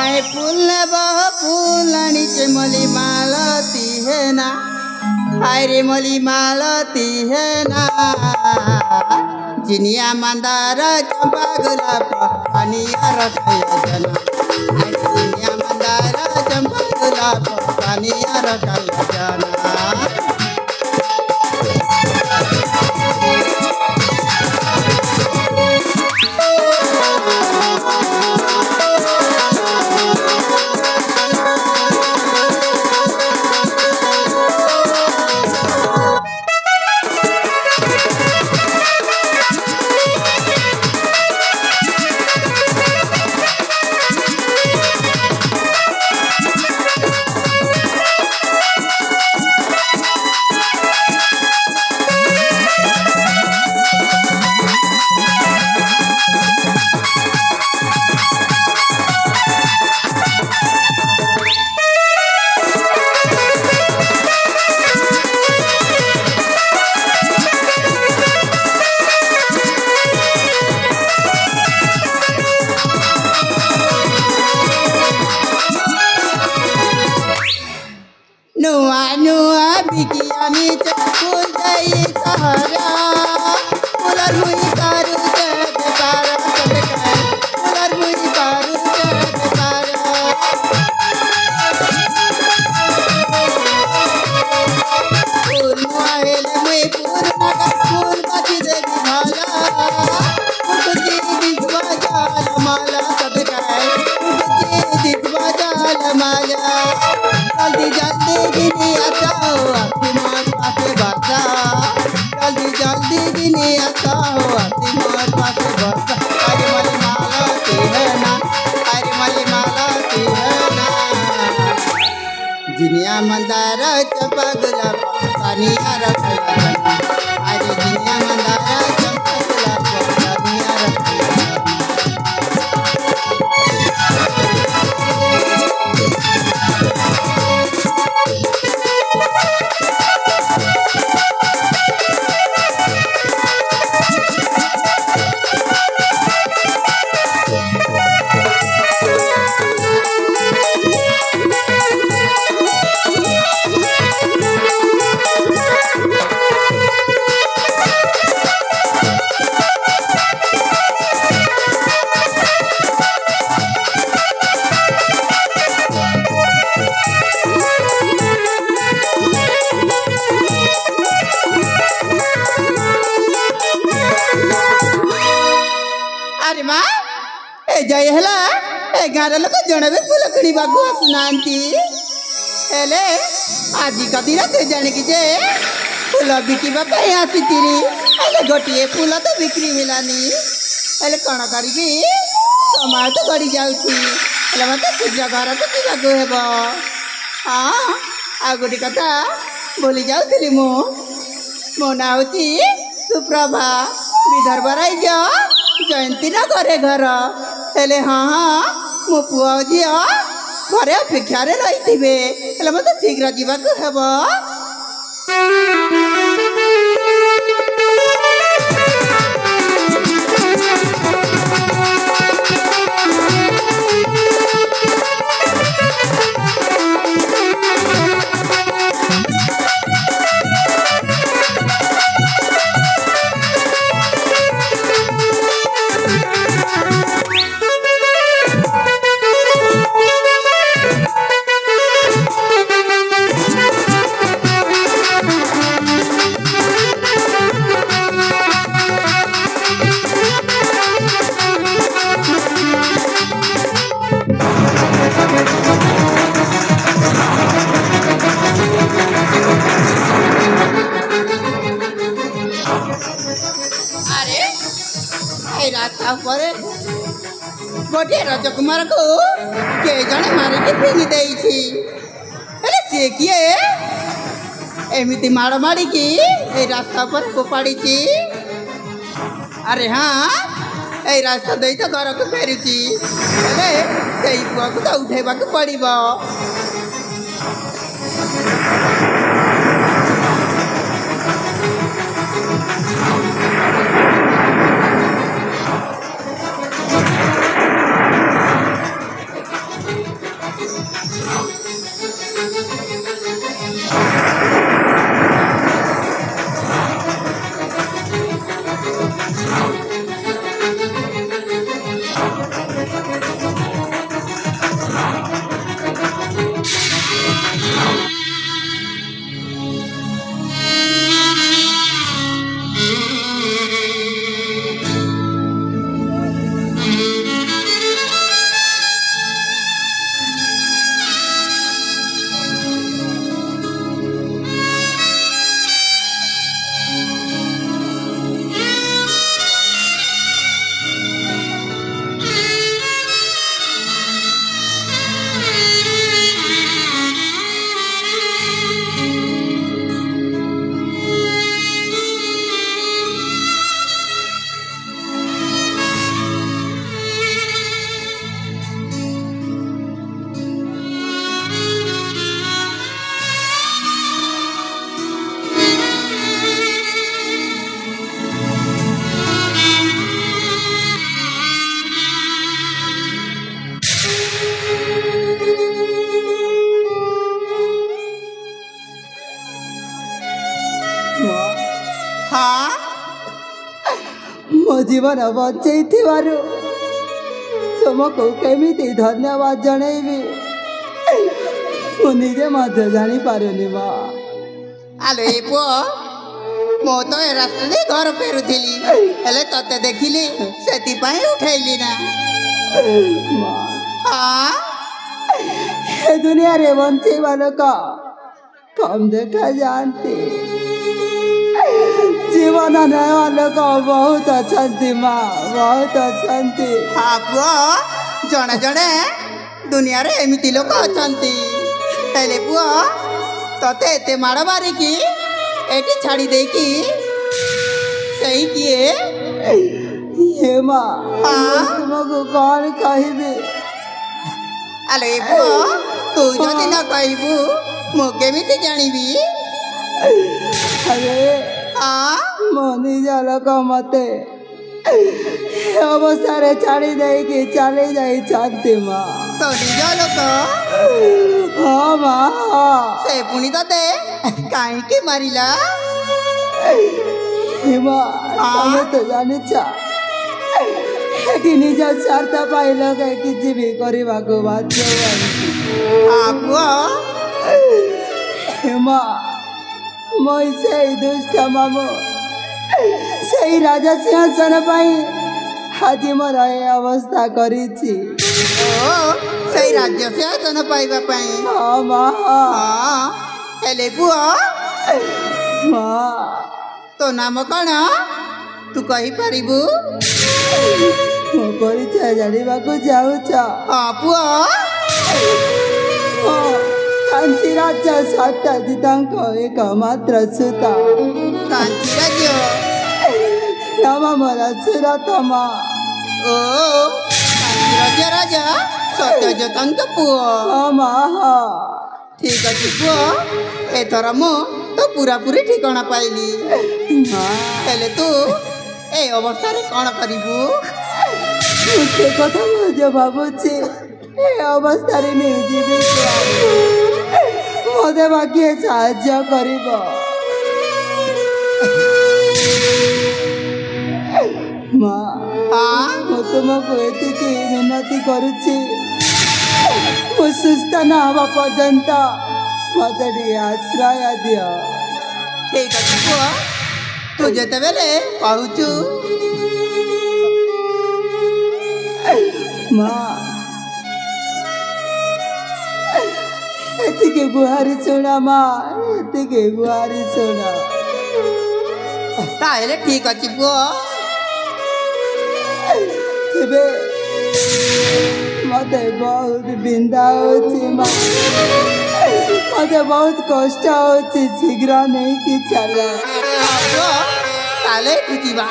काहे फूल बह फूलनी के मली मालती है ना हाय रे मली मालती है ना जिनिया मंदार चंपा गुलाब पानिया रखया जना जिनिया मंदार चंपा गुलाब पानिया रखया जना बिकियानी चकुल गई सहरा पुलर हुई कारू जग पारा पुलर हुई कारू जग पारा फूल माहेल में पूर्ण का फूल बची देवी भाला मुझे दिखवा जाल माला सब कहे मुझे दिखवा जाल माला जल्दी जल्दी गिनी आता जल्दी जल्दी गिनी आता हो मोर पास बरसा अरे मली मालती है ना अरे मली मालती है ना जिनिया मंदार चंपा गुलाब पानिया रखया जना अरे जिनिया मंदार चंपा गुलाब पानिया रखया अरे माँ ए जय हला ए गार लोक जणे भी फूल किणवा को आसुनांती हेले आजी कदी रात जाने की जे फूल बिकिबा पे आसीतिरी हेले गोटिए फूल तो बिक्री मिलानी हेले कण करी समय तो गड़ी जाउची हेले मते शीघ्र घर को जीवा को हेबो हाँ आ गोटी कथा बोली जाउतिली मो ना होची सुप्रभा विदर्भ राज्य जयंती ना घरे घर हेले हाँ हाँ मो पुआ झील घरे अपेक्षा रही थे मत शीघ्र जावाक हेब गोटे रजकुमार को के जड़े मारिक फिंगी देती सी किए एमती माड़ माड़ी रास्ता पर फोपाड़ी अरे हाँ ये रास्ता दे तो घर को फेरुची पुआ को तो उठेबा पड़ो हाँ मो जीवन बचई तुमको केमिति धन्यवाद जनइबी मुझे मत जानी पारुनी माँ आलो ए पुओ मो तो ए रास्ते घर फेरुथिली हेले तते देखिली सेति पाई उठाइली ना माँ हाँ ये दुनिया रे बंचे वालों का कम देखा जानती जीवन आने वालों का बहुत अच्छी माँ बहुत अच्छी हाँ पुओ जड़े जड़े दुनिया रे एमिति लोक अछंती हेले पुओ तते एते माड़ मारिकी एटी छाड़ी देकी सही किए ये माँ हाँ तुमको कौन कहिबे आलो ए पुओ तू जदि न कहबू मु केमिति जानिबी अरे हाँ मनी जालक मते अवसर छाड़ी देकी चली जाई जानती माँ तो निज लोक हाँ माँ से पुणी तते काहींकी मारिला हे माँ तमे तो जानी चा एटी निज स्वार्थ पाई लगे किसी भी करने को बाध्य हाँ पुओ हे माँ মই সেই দুষ্ট মামু সেই রাজা সিংহাসন পাই আজি মোর এই অবস্থা করেছি ओ सही राज्य से आसन पाइबा पाई हाँ माँ हाँ हेले पुओ माँ तो नाम कौन तू कही पारिबू मो परिचय जानिबाकू जाऊछ हाँ पुओ कांची राज्य सत्यजितंक एकमात्र सुता कांची राज्य नाम मोर सुरतमा ओ कांची राज्य राजा सत्यजितंक पुओ हाँ माँ ठीक अच्छे पुओ एथर मु तो पूरा पूरी ठिकाना पाइली हेले तू ए अवस्था रे कौन करिबू से कथा मजे भावुची ए अवस्था रे जीवी मते बाकी साहाय्य करिब माँ हाँ मु तुमको एतिकी मिनती करुची मु सुस्थ न हवा पर्यंत मते टिके आश्रय दियो ठीक अच्छे पुओ तू जेते बेले कहूचु माँ एतिके गुहारी सुना माँ एतिके गुहारी सुना ताहेले ठीक अच्छे पुओ तेबे मते बहुत बिंदा होची माँ मते बहुत कष्ट होची शीघ्र नहीं कि चला ताले खुजिबा